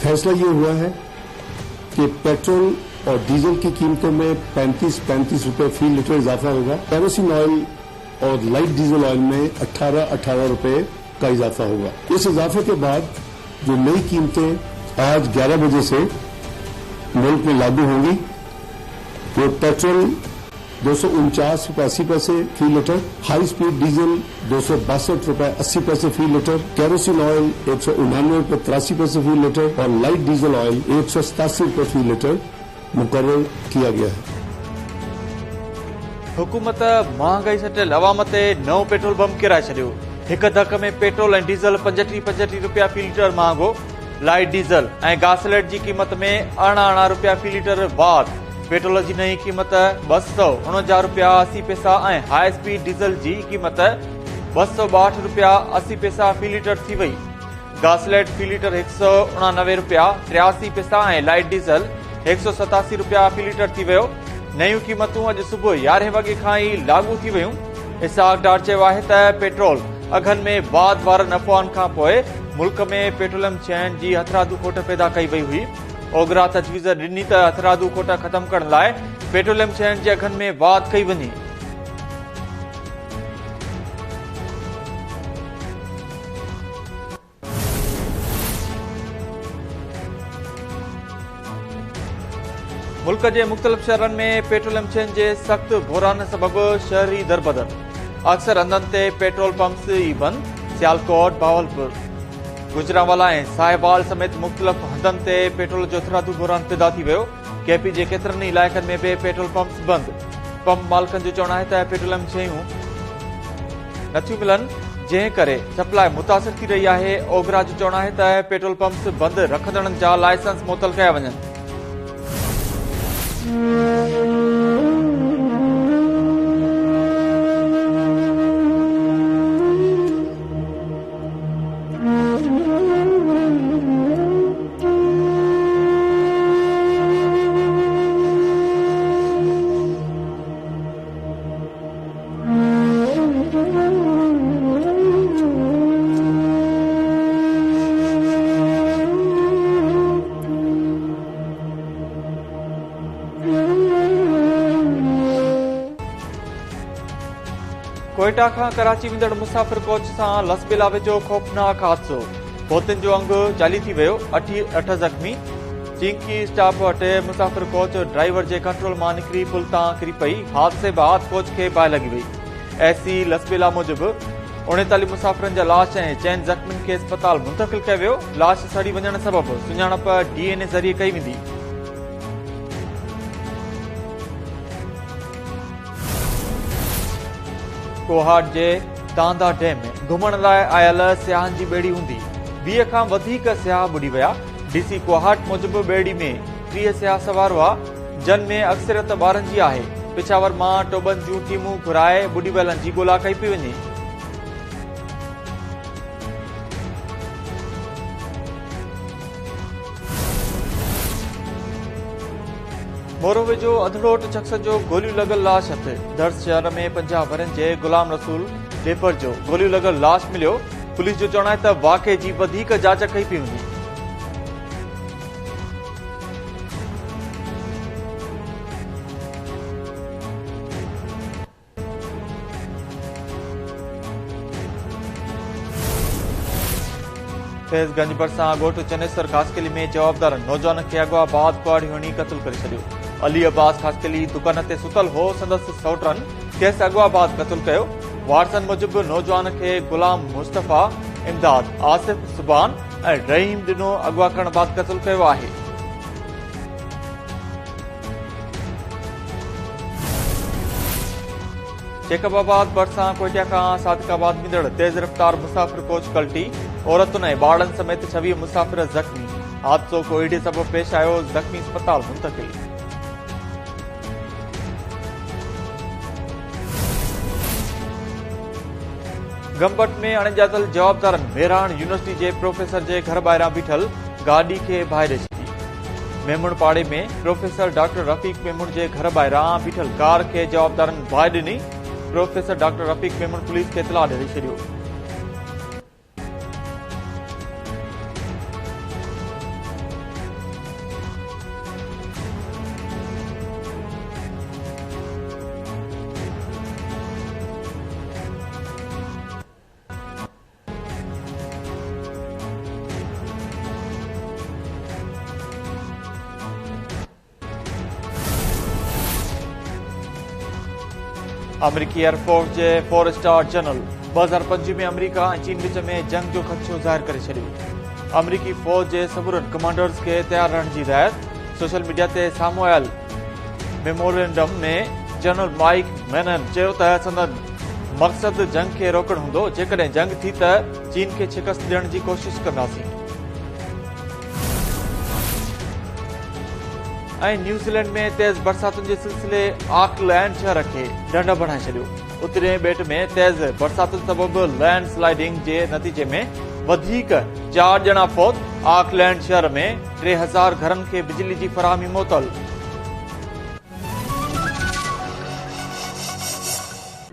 फैसला ये हुआ है कि पेट्रोल और डीजल की कीमतों में 35 रुपए फी लीटर इजाफा होगा। केरोसिन ऑयल और लाइट डीजल ऑयल में 18 रुपए का इजाफा होगा। इस इजाफे के बाद जो नई कीमतें आज 11 बजे से मुल्क में लागू होंगी, वो पेट्रोल 249 रुपए 80 पैसे fee litre, high speed diesel 262 रुपए 80 पैसे फी लीटर, केरोसिन ऑयल 199 रुपए 83 पैसे फी लीटर और लाइट डीजल ऑयल 187 रुपए फी लीटर मुकर्रर किया गया है। हुकूमत महंगाई सटियल अवाम ते नओं पेट्रोल पंप किराए छॾियो। हिक धक में पेट्रोल ऐं डीज़ल 35 रुपया फी लीटर महांगो। लाइट डीज़ल ऐं गासलेट जी क़ीमत में 18 रुपया फी लीटर वाध। पेट्रोल की नई कीमत 249 रुपया 80 पैसा ऐं हाई स्पीड डीजल की कीमत 262 रुपया 80 पैसा फी लीटर थी वही। गासलेट फी लीटर 189 रुपया 83 पैसा ऐं लाइट डीजल 187 रुपया फी लीटर थी वियो। नयूं कीमतूं अॼु सुबुह 11 वॻे खां ई लागू थी वयूं। इसाक डार चयो आहे त पेट्रोल अघनि में वाध वारनि अफ़वाहनि खां पोइ मुल्क में पेट्रोलियम शयुनि जी हथरादू खोट पैदा कई वई हुई। ओगरा तजवीज़ ॾिनी त हथरादू खोट ख़त्म करण लाइ पेट्रोलियम शयुनि जे अघनि में वाध कई वञे। मुल्क के मुख़्तलिफ़ शहरनि में पेट्रोलियम शयुनि जे सख़्त बहिरान सबबि शहरी दरबदर। अक्सर हंधनि ते पेट्रोल पंप्स ई बंद। सियालकोट, भावलपुर, गुजरांवाला ऐं साहिवाल समेत मुख़्तलिफ़ हंधनि ते पेट्रोल जो हथरादू बहिरान पैदा थी वियो। केपी जे केतिरनि ई इलाइक़नि में बि पेट्रोल पंप्स बंद। पंप मालिकनि जो चवणु आहे त पेट्रोलियम शयूं नथियूं मिलनि, जंहिं करे सप्लाई मुतासिर थी रही आहे। ओगरा जो चवणु आहे त पेट्रोल पंप्स बंद रखंदड़नि जा लाइसेंस मुअतल कया वञनि। कोयटा खां कराची वेंदड़ मुसाफ़िर कोच सां लसबेला वेझो खौफ़नाक हादसो। पोतिन जो अंग चाली थी वियो। 8 ज़ख़्मी। चिंकी स्टाफ वटि मुसाफ़िर कोच ड्राइवर जे कंट्रोल मां निकिरी पुल तां किरी पई। हादसे बाद कोच खे बाहि लॻी वई। एसी लसबेला मूजिबि 39 मुसाफ़िरनि जा लाश ऐं 4 ज़ख़्मियुनि खे अस्पताल मुंतक़िल कयो वियो। लाश सड़ी वञण सबबि सुञाणप DNA ज़रिए कई वेंदी। कोहाट जे तांदा डैम में घुमण लाइ आयल सियाहनि जी ॿेड़ी हूंदी। 20 खां वधीक सियाह बुॾी विया। डीसी कोहाट मूजिबि ॿेड़ी में 30 सियाह सवार हुआ, जिन में अक्सरियत ॿारनि जी आहे। पिशावर मां टोबनि जूं टीमूं घुराए बुॾी वियलनि जी ॻोल्हा कई पई वञे। मोरो वेझो अधड़ोट शख्स जो गोलियूं लॻल लाश हथ। दर्स शहर में 50 वरनि जे गुलाम रसूल ॾेपर जो गोलियूं लॻल लाश मिलियो। पुलिस जो चवणु आहे त वाक़े जी वधीक जांच कई पई वञे। फैज़गंज भरिसां ॻोठ चनेसर ख़ासकली में जवाबदार नौजवान खे अॻवा बाद कुआड़ी हणी क़तल करे छॾियो। अली अब्बास ख़ासकली दुकान ते सुतल हो। संदसि सौटरनि खेसि अॻवा बाद क़तल कयो। वारसनि मूजिबि नौजवान खे गुलाम मुस्तफ़ा, इमदाद, आसिफ, सुबान ऐं रहीम ॾिनो अॻवा करण बाद क़तल कयो आहे। शेखबाबाद भरिसां कोयटा खां सादिकाबाद वेंदड़ तेज़ रफ़्तार मुसाफ़िर कोच पलटी। औरतुनि ऐं ॿारनि समेत 26 मुसाफ़िर ज़ख़्मी। हादसो कोविड सबबि पेश आयो। ज़ख़्मी अस्पताल मुंतक़िल। गंबट में अणॼातल जवाबदारनि मेरान यूनिवर्सिटी जे प्रोफेसर जे घर ॿाहिरां बीठल गाॾी खे बाहि ॾेई छॾी। मेमण पाड़े में प्रोफेसर डॉक्टर रफ़ीक मेमण जे घर ॿाहिरां बीठल कार खे जवाबदारनि बाहि ॾिनी। प्रोफेसर डॉक्टर रफ़ीक मेमण पुलिस खे इतला ॾेई छॾियो। अमेरिकी एयरफोर्स के 4 स्टार जनरल 2005 में अमेरिका और चीन विच में जंग जो खदशो ज़ाहिर करे छॾियो। अमेरिकी फौज के सबुरन कमांडर्स के तैयार रहण की हिदायत। सोशल मीडिया ते साम्हूं आयल मेमोरेंडम में जनरल माइक मैनन चयो त संदन मकसद जंग के रोकण हूंदो। जेकॾहिं जंग थी त चीन के शिकस्त ॾियण की कोशिश कंदासीं। न्यूजीलैंड में तेज बरसातुनि के सिलसिले ऑकलैंड शहर के ढंढ बणाए छॾियो। उत्तरी बेट में तेज बरसातुनि सबबि लैंडस्लाइडिंग के नतीजे में वधीक 4 ॼणा फौत। ऑकलैंड शहर में 3000 घरन के बिजली की फराहमी मुअतल।